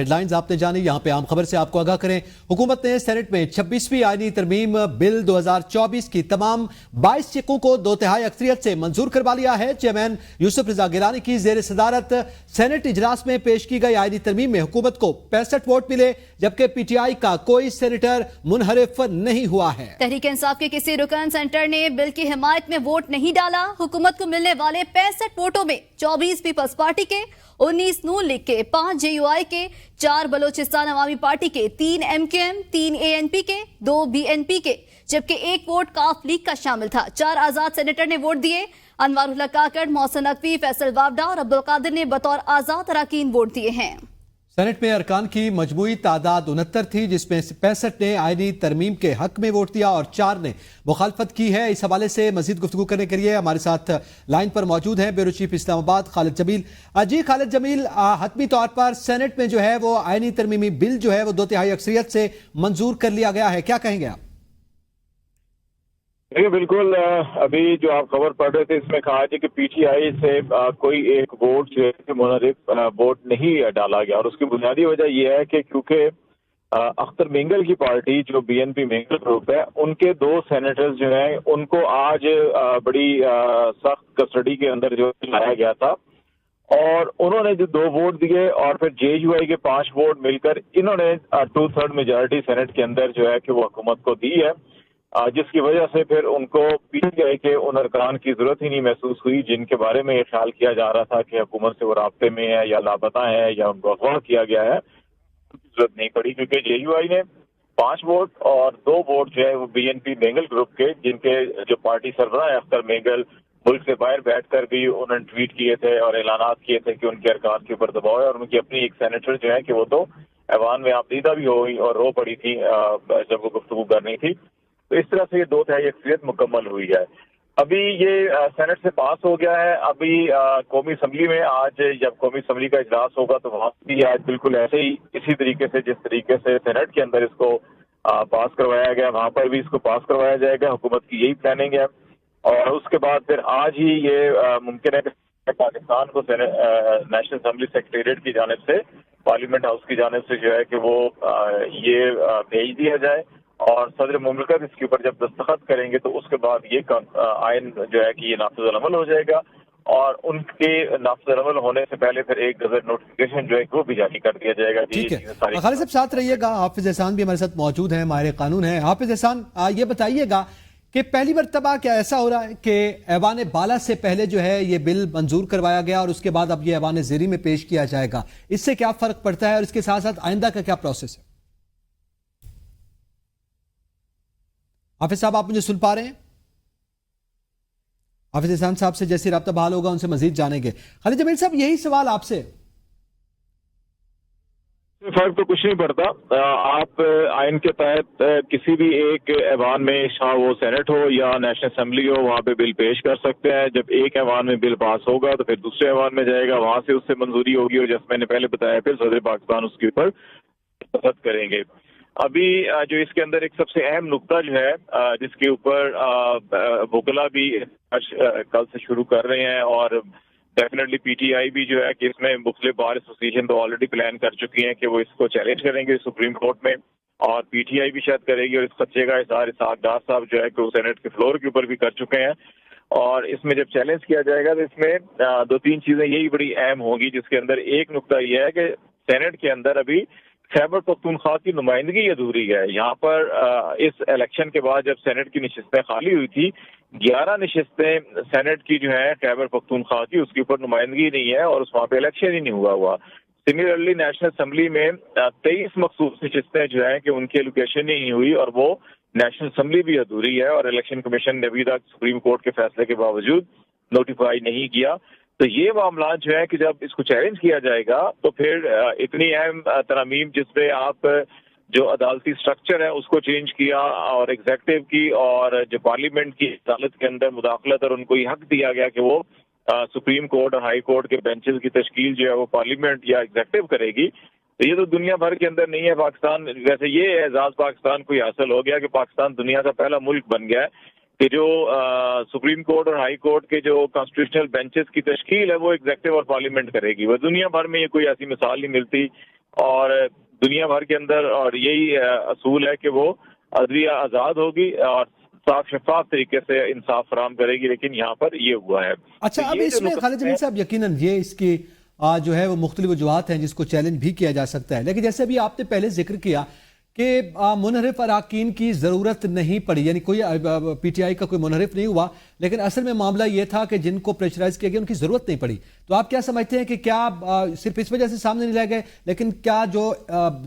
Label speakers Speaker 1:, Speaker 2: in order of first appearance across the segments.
Speaker 1: Headlines आपने जानी। यहां पे आम खबर से आपको आगाह करें, हुकूमत ने सेनेट में 26वीं आईनी तरमीम बिल 2024 की तमाम 22 चेकों को 2/3 अक्सरियत से मंजूर करवा लिया है। चेयरमैन यूसुफ रजा गिलानी की जेर सदारत सेनेट इजलास में पेश की गई आईनी तरमीम में हुकूमत को 65 वोट मिले, जबकि पीटीआई का कोई सेनेटर मुनहरिफ नहीं हुआ है।
Speaker 2: तहरीक इंसाफ के किसी रुकन सेंटर ने बिल की हिमायत में वोट नहीं डाला। हुकूमत को मिलने वाले 65 वोटों में 24 पीपल्स पार्टी के, 19 नून लीग के, 5 जेयूआई के, 4 बलोचिस्तान अवामी पार्टी के, 3 एमकेएम, 3 एएनपी के, 2 बीएनपी के, जबकि 1 वोट काफ लीग का शामिल था। 4 आजाद सेनेटर ने वोट दिए। अनवारुल्लाह काकड़, मोहसिन नकवी, फैसल वावडा और अब्दुल कादिर ने बतौर आजाद अरकान वोट दिए हैं।
Speaker 1: सेनेट में अरकान की मजमूई तादाद 69 थी, जिसमें 65 ने आईनी तरमीम के हक में वोट दिया और 4 ने मुखालफत की है। इस हवाले से मजीद गुफ्तगू करने के लिए हमारे साथ लाइन पर मौजूद हैं ब्यूरो चीफ इस्लामाबाद खालिद जमील। जी खालिद जमील, हतमी तौर पर सेनेट में जो है वो आईनी तरमीमी बिल जो है वो 2/3 अक्सरियत से मंजूर कर लिया गया है, क्या कहेंगे आप?
Speaker 3: देखिए, बिल्कुल अभी जो आप खबर पढ़ रहे थे इसमें कहा है कि पीटीआई से कोई एक वोट जो है मुनहरिफ वोट नहीं डाला गया, और उसकी बुनियादी वजह यह है कि क्योंकि अख्तर मिंगल की पार्टी जो बीएनपी मिंगल ग्रुप है, उनके 2 सेनेटर्स जो हैं उनको आज बड़ी सख्त कस्टडी के अंदर जो लाया गया था, और उन्होंने जो 2 वोट दिए और फिर जेयूआई के 5 वोट मिलकर इन्होंने 2/3 मेजॉरिटी सेनेट के अंदर जो है कि वो हुकूमत को दी है, जिसकी वजह से फिर उनको पीटीआई के उन अरकान की जरूरत ही नहीं महसूस हुई जिनके बारे में ये ख्याल किया जा रहा था कि हुकूमत से वो राब्ते में है या लापता है या उनको अगवा किया गया है। जरूरत नहीं पड़ी, क्योंकि जेयूआई ने 5 वोट और 2 वोट जो है वो बीएनपी मेंगल ग्रुप के, जिनके जो पार्टी सरबराह है अख्तर मेंगल, मुल्क से बाहर बैठकर भी उन्होंने ट्वीट किए थे और ऐलानात किए थे कि उनके अरकान के ऊपर दबाव है, और उनकी अपनी एक सेनेटर जो है कि वो तो ऐवान में आपदीदा भी हो गई और रो पड़ी थी जब वो गुफ्तगू करनी थी। तो इस तरह से ये 2/3 अक्सरियत मुकम्मल हुई है। अभी ये सेनेट से पास हो गया है। अभी कौमी असम्बली में आज जब कौमी असम्बली का इजलास होगा तो वहाँ भी आज बिल्कुल ऐसे ही इसी तरीके से जिस तरीके से सेनेट के अंदर इसको पास करवाया गया, वहाँ पर भी इसको पास करवाया जाएगा। हुकूमत की यही प्लानिंग है, और उसके बाद फिर आज ही ये मुमकिन है कि पाकिस्तान को नेशनल असम्बली सेक्रेटेरिएट की जानिब से, पार्लियामेंट हाउस की जानिब से जो है कि वो ये भेज दिया जाए, और सदर मुमलिकत इसके ऊपर जब दस्तखत करेंगे तो उसके बाद ये आइन जो है कि ये नाफिज़ अमल हो जाएगा, और उनके नाफिज़ अमल होने से पहले फिर एक गज़ट नोटिफिकेशन जो है वो भी जारी कर दिया जाएगा।
Speaker 1: ठीक है, खालिद साहब साथ रहिएगा। हाफिज एहसान भी हमारे साथ मौजूद हैं, माहिर कानून हैं। हाफिज एहसान, ये बताइएगा कि पहली मरतबा क्या ऐसा हो रहा है कि ऐवान बाला से पहले जो है ये बिल मंजूर करवाया गया और उसके बाद अब ये ऐवान ज़ेरी में पेश किया जाएगा, इससे क्या फर्क पड़ता है और इसके साथ साथ आइंदा का क्या प्रोसेस है? हाफिज साहब, आप मुझे सुन पा रहे हैं? हाफिज एहसान साहब से जैसे राब्ता बहाल होगा उनसे मजीद जानेंगे। खालिद जमील साहब, यही सवाल आपसे।
Speaker 3: फर्क तो कुछ नहीं पड़ता। आप आइन के तहत किसी भी एक ऐवान में, चाहे वो सेनेट हो या नेशनल असेंबली हो, वहाँ पे बिल पेश कर सकते हैं। जब एक ऐवान में बिल पास होगा तो फिर दूसरे ऐवान में जाएगा, वहां से उससे मंजूरी होगी, और जैसे मैंने पहले बताया फिर सदर पाकिस्तान उसके ऊपर दस्तखत करेंगे। अभी जो इसके अंदर एक सबसे अहम नुकता जो है जिसके ऊपर वकला भी कल से शुरू कर रहे हैं, और डेफिनेटली पीटीआई भी जो है कि इसमें मुख्तलिफ बार एसोसिएशन तो ऑलरेडी प्लान कर चुकी हैं कि वो इसको चैलेंज करेंगे सुप्रीम कोर्ट में, और पीटीआई भी शायद करेगी, और इस खदशे का इज़हार इसहाक डार साहब जो है कि वो सेनेट के फ्लोर के ऊपर भी कर चुके हैं। और इसमें जब चैलेंज किया जाएगा तो इसमें 2-3 चीजें यही बड़ी अहम होंगी, जिसके अंदर एक नुकता यह है कि सेनेट के अंदर अभी खैबर पख्तूनख्वा की नुमाइंदगी अधूरी है। यहाँ पर इस इलेक्शन के बाद जब सेनेट की नशिस्तें खाली हुई थी, 11 नशिस्तें सेनेट की जो है खैबर पख्तूनख्वा की, उसके ऊपर नुमाइंदगी नहीं है और उस वहाँ पे इलेक्शन ही नहीं हुआ। सिमिलरली नेशनल असम्बली में 23 मखसूस नशिस्तें जो है कि उनकी एलोकेशन ही नहीं हुई, और वो नेशनल असम्बली भी अधूरी है, और इलेक्शन कमीशन ने अभी तक सुप्रीम कोर्ट के फैसले के बावजूद नोटिफाई नहीं किया। तो ये मामला जो है कि जब इसको चैलेंज किया जाएगा तो फिर इतनी अहम तरमीम जिसपे आप जो अदालती स्ट्रक्चर है उसको चेंज किया, और एग्जेक्टिव की और जो पार्लियामेंट की अदालत के अंदर मुदाखलत, और उनको ये हक दिया गया कि वो सुप्रीम कोर्ट और हाई कोर्ट के बेंचेस की तश्कील जो है वो पार्लियामेंट या एग्जेक्टिव करेगी। तो ये तो दुनिया भर के अंदर नहीं है। पाकिस्तान, वैसे ये एजाज पाकिस्तान को हासिल हो गया कि पाकिस्तान दुनिया का पहला मुल्क बन गया है कि जो सुप्रीम कोर्ट और हाई कोर्ट के जो कॉन्स्टिट्यूशनल बेंचेस की तश्कील है वो एग्जेक्टिव और पार्लियामेंट करेगी। वह दुनिया भर में ये कोई ऐसी मिसाल नहीं मिलती اور دنیا بھر کے اندر اور یہی اصول ہے کہ وہ عدلیہ آزاد ہوگی اور صاف شفاف طریقے سے انصاف فراہم کرے گی، لیکن یہاں پر یہ ہوا ہے۔
Speaker 1: اچھا، اب اس میں خالد جمیل صاحب یقیناً یہ اس کی جو ہے وہ مختلف وجوہات ہیں جس کو چیلنج بھی کیا جا سکتا ہے، لیکن جیسے ابھی آپ نے پہلے ذکر کیا کہ منحرف اراکین کی ضرورت نہیں پڑی، یعنی کوئی پی ٹی آئی کا کوئی منحرف نہیں ہوا، لیکن اصل میں معاملہ یہ تھا کہ جن کو پریشرائز کیا گیا ان کی ضرورت نہیں پڑی۔ تو آپ کیا سمجھتے ہیں کہ کیا صرف اس وجہ سے سامنے نہیں لائے گئے، لیکن کیا جو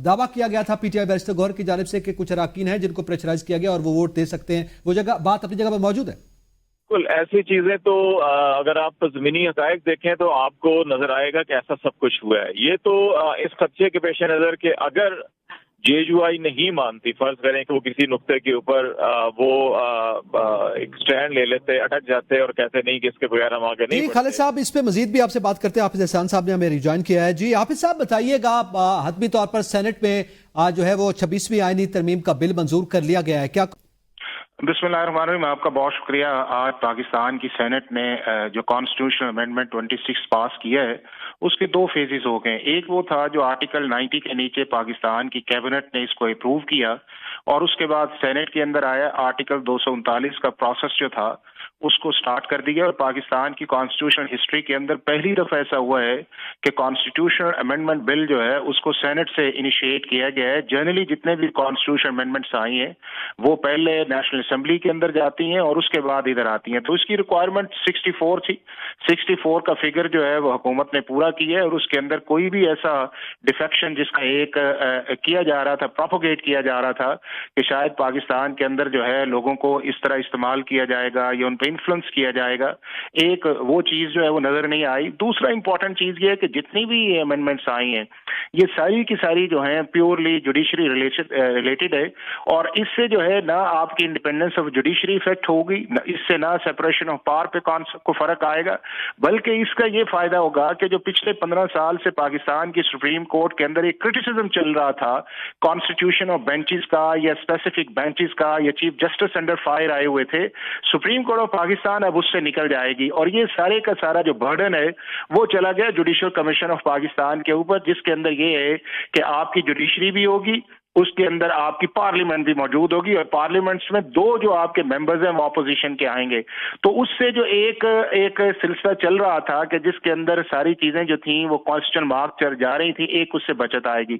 Speaker 1: دعویٰ کیا گیا تھا پی ٹی آئی بیرسٹر گوہر کی جانب سے کہ کچھ اراکین ہیں جن کو پریشرائز کیا گیا اور وہ ووٹ دے سکتے ہیں، وہ بات اپنی جگہ پر موجود ہے؟
Speaker 3: بالکل ایسی چیزیں تو اگر آپ زمینی حقائق دیکھیں تو آپ کو نظر آئے گا کہ ایسا سب کچھ ہوا ہے۔ یہ تو اس خدشے کے پیش نظر کہ اگر جے یو آئی نہیں مانتی، فرض کریں کہ وہ کسی نقطے کے اوپر وہ ایک سٹینڈ لے لیتے، اٹک جاتے اور کہتے نہیں کہ اس کے بغیر ہم آگے نہیں
Speaker 1: جی
Speaker 3: بڑھتے۔
Speaker 1: خالد صاحب، اس پہ مزید بھی آپ سے بات کرتے ہیں، حافظ احسان صاحب نے ہمیں ریجوائن کیا ہے۔ جی حافظ صاحب بتائیے گا، حتمی طور پر سینٹ میں جو ہے وہ 26ویں آئینی ترمیم کا بل منظور کر لیا گیا ہے، کیا؟
Speaker 4: بسم اللہ الرحمن الرحیم، آپ کا بہت شکریہ۔ آج پاکستان کی سینٹ نے جو کانسٹیٹیوشنل امینڈمنٹ 26 پاس کیا ہے اس کے 2 فیزز ہو گئے۔ ایک وہ تھا جو آرٹیکل 90 کے نیچے پاکستان کی کیبنٹ نے اس کو اپروو کیا، اور اس کے بعد سینٹ کے اندر آیا آرٹیکل 239 کا پروسیس جو تھا اس کو سٹارٹ کر دیا، اور پاکستان کی کانسٹیٹیوشن ہسٹری کے اندر پہلی دفعہ ایسا ہوا ہے کہ کانسٹیٹیوشنل امینڈمنٹ بل جو ہے اس کو سینٹ سے انیشیٹ کیا گیا ہے۔ جنرلی جتنے بھی کانسٹیٹیوشن امینڈمنٹس آئی ہیں وہ پہلے نیشنل اسمبلی کے اندر جاتی ہیں اور اس کے بعد ادھر آتی ہیں، تو اس کی ریکوائرمنٹ 64 تھی۔ 64 کا فگر جو ہے وہ حکومت نے پورا کیا ہے، اور اس کے اندر کوئی بھی ایسا ڈیفیکشن جس کا ایک کیا جا رہا تھا، پروپوگیٹ کیا جا رہا تھا کہ شاید پاکستان کے اندر جو ہے لوگوں کو اس طرح استعمال کیا جائے گا یا ان پہ انفلوئنس کیا جائے گا، ایک وہ چیز جو ہے وہ نظر نہیں آئی۔ دوسرا امپورٹنٹ چیز یہ ہے کہ جتنی بھی یہ امینڈمنٹس آئی ہیں یہ ساری کی ساری جو ہیں پیورلی جوڈیشری ریلیٹڈ ہے، اور اس سے جو ہے نہ آپ کی انڈیپینڈنس آف جوڈیشری افیکٹ ہوگی، اس سے نہ سیپریشن آف پاور پہ کو فرق آئے گا، بلکہ اس کا یہ فائدہ ہوگا کہ جو پچھلے 15 سال سے پاکستان کی سپریم کورٹ کے اندر ایک کرٹیسزم چل رہا تھا کانسٹیٹیوشن آف بینچز کا یا اسپیسیفک بینچز کا یا چیف جسٹس انڈر فائر آئے ہوئے تھے، سپریم کورٹ آف پاکستان اب اس سے نکل جائے گی، اور یہ سارے کا سارا جو برڈن ہے وہ چلا گیا جوڈیشل کمیشن آف پاکستان کے اوپر، جس کے اندر یہ ہے کہ آپ کی جوڈیشری بھی ہوگی، اس کے اندر آپ کی پارلیمنٹ بھی موجود ہوگی، اور پارلیمنٹس میں 2 جو آپ کے ممبرز ہیں وہ اپوزیشن کے آئیں گے، تو اس سے جو ایک سلسلہ چل رہا تھا کہ جس کے اندر ساری چیزیں جو تھیں وہ کوسچن مارک جا رہی تھی، ایک اس سے بچت آئے گی۔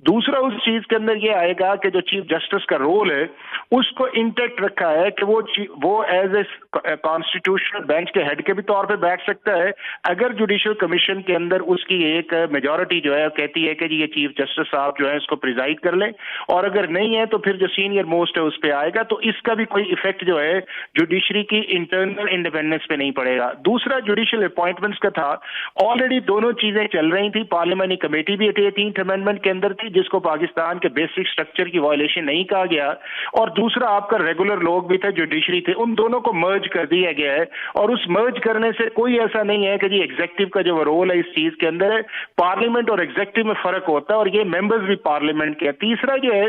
Speaker 4: دوسرا اس چیز کے اندر یہ آئے گا کہ جو چیف جسٹس کا رول ہے اس کو انٹیکٹ رکھا ہے کہ وہ ایز اے کانسٹیٹیوشنل بینچ کے ہیڈ کے بھی طور پہ بیٹھ سکتا ہے اگر جوڈیشل کمیشن کے اندر اس کی ایک میجورٹی جو ہے کہتی ہے کہ جی یہ چیف جسٹس صاحب جو ہے اس کو پریزائڈ کر لیں، اور اگر نہیں ہے تو پھر جو سینئر موسٹ ہے اس پہ آئے گا، تو اس کا بھی کوئی ایفیکٹ جو ہے جوڈیشری کی انٹرنل انڈیپینڈنس پہ نہیں پڑے گا۔ دوسرا جوڈیشل اپوائنٹمنٹس کا تھا، آلریڈی دونوں چیزیں چل رہی تھی، پارلیمانی کمیٹی بھی 18th امینڈمنٹ کے اندر تھی جس کو پاکستان کے بیسک سٹرکچر کی وائلیشن نہیں کہا گیا، اور دوسرا آپ کا ریگولر لوگ بھی تھے جوڈیشری تھے، ان دونوں کو مرج کر دیا گیا ہے، اور اس مرج کرنے سے کوئی ایسا نہیں ہے کہ جی ایگزیکٹو کا جو رول ہے اس چیز کے اندر ہے، پارلیمنٹ اور ایگزیکٹو میں فرق ہوتا ہے، اور یہ ممبرز بھی پارلیمنٹ کے۔ تیسرا جو ہے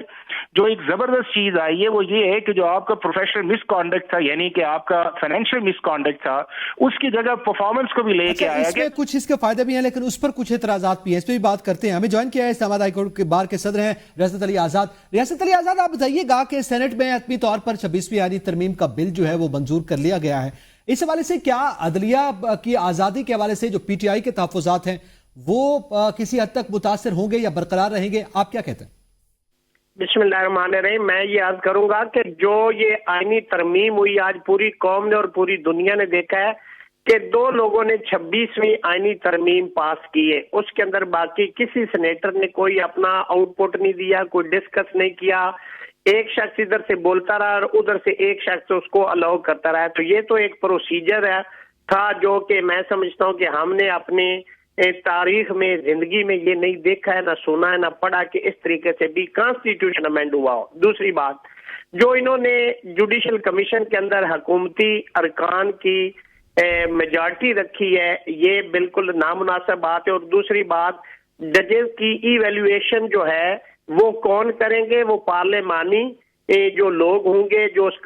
Speaker 4: جو ایک زبردست چیز آئی ہے وہ یہ ہے کہ جو آپ کا پروفیشنل مس کانڈکٹ تھا، یعنی کہ آپ کا فائنینشیل مس کانڈکٹ تھا، اس کی جگہ پرفارمنس کو بھی لے کے آیا گیا۔
Speaker 1: کچھ اس کے فائدے بھی ہیں لیکن اس پر کچھ اعتراضات بھی ہیں، اس پہ بھی بات کرتے ہیں۔ ہمیں جوائن کیا ہے اسلام آباد ہائی کورٹ کے بار کے صدر ہیں ریاست علی آزاد۔ ریاست علی آزاد، آپ بتائیے گا کہ سینٹ میں حتمی طور پر 26ویں آئینی ترمیم کا بل جو ہے وہ منظور کر لیا گیا ہے، اس حوالے سے کیا عدلیہ کی آزادی کے حوالے سے جو پی ٹی آئی کے تحفظات ہیں وہ کسی حد تک متاثر ہوں گے یا برقرار رہیں گے؟ آپ کیا کہتے ہیں؟
Speaker 5: بسم اللہ الرحمن الرحیم، میں یہ عرض کروں گا کہ جو یہ آئینی ترمیم ہوئی آج پوری قوم نے اور پوری دنیا نے دیکھا ہے کہ 2 لوگوں نے 26ویں آئینی ترمیم پاس کی ہے، اس کے اندر باقی کسی سینیٹر نے کوئی اپنا آؤٹ پٹ نہیں دیا، کوئی ڈسکس نہیں کیا، ایک شخص ادھر سے بولتا رہا اور ادھر سے ایک شخص اس کو الاؤ کرتا رہا، تو یہ تو ایک پروسیجر ہے تھا جو کہ میں سمجھتا ہوں کہ ہم نے اپنے تاریخ میں زندگی میں یہ نہیں دیکھا ہے، نہ سنا ہے، نہ پڑھا کہ اس طریقے سے بھی کانسٹیٹیوشن امینڈ ہوا ہو۔ دوسری بات، جو انہوں نے جوڈیشل کمیشن کے اندر حکومتی ارکان کی میجارٹی رکھی ہے یہ بالکل نامناسب بات ہے، اور دوسری بات ججز کی ایویلویشن جو ہے وہ کون کریں گے؟ وہ پارلیمانی जो लोग होंगे जो उस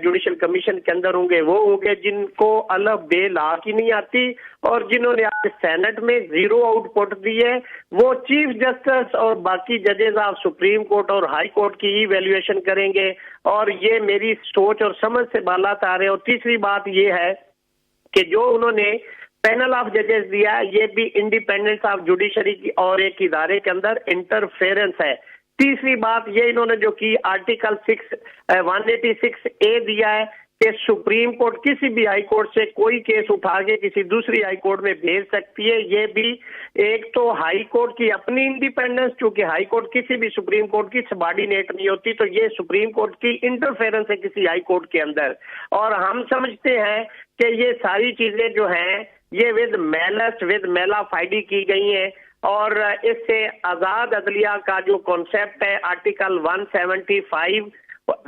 Speaker 5: जुडिशल कमीशन के अंदर होंगे वो होंगे जिनको अलग बे ला की नहीं आती, और जिन्होंने आज सेनेट में जीरो आउटपुट दी है वो चीफ जस्टिस और बाकी जजेस ऑफ सुप्रीम कोर्ट और हाई कोर्ट की इवैल्यूएशन करेंगे, और ये मेरी सोच और समझ से बालात आ रहे हैं। और तीसरी बात ये है कि जो उन्होंने पैनल ऑफ जजेस दिया ये भी इंडिपेंडेंस ऑफ जुडिशरी की और एक इदारे के अंदर इंटरफेरेंस है। तीसरी बात ये इन्होंने जो की आर्टिकल 186A दिया है कि सुप्रीम कोर्ट किसी भी हाई कोर्ट से कोई केस उठा के किसी दूसरी हाई कोर्ट में भेज सकती है। ये भी एक तो हाई कोर्ट की अपनी इंडिपेंडेंस, क्योंकि हाई कोर्ट किसी भी सुप्रीम कोर्ट की सबॉर्डिनेट नहीं होती, तो ये सुप्रीम कोर्ट की इंटरफेरेंस है किसी हाई कोर्ट के अंदर। और हम समझते हैं कि ये सारी चीजें जो हैं ये विद मैलस विद मेला फाइडी की गई हैं, और इससे आजाद अदलिया का जो कॉन्सेप्ट है आर्टिकल 175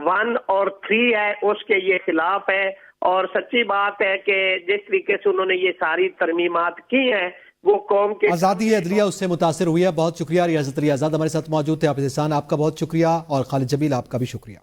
Speaker 5: 1 और 3 है उसके ये खिलाफ है। और सच्ची बात है कि जिस तरीके से उन्होंने ये सारी तरमीमात की हैं वो कौम के
Speaker 1: आज़ादी अदलिया उससे मुतासिर हुई है। बहुत शुक्रिया। रियाजत अली आज़ाद हमारे साथ मौजूद थे। हाफिज़ एहसान आपका बहुत शुक्रिया, और खालिद जमील आपका भी शुक्रिया।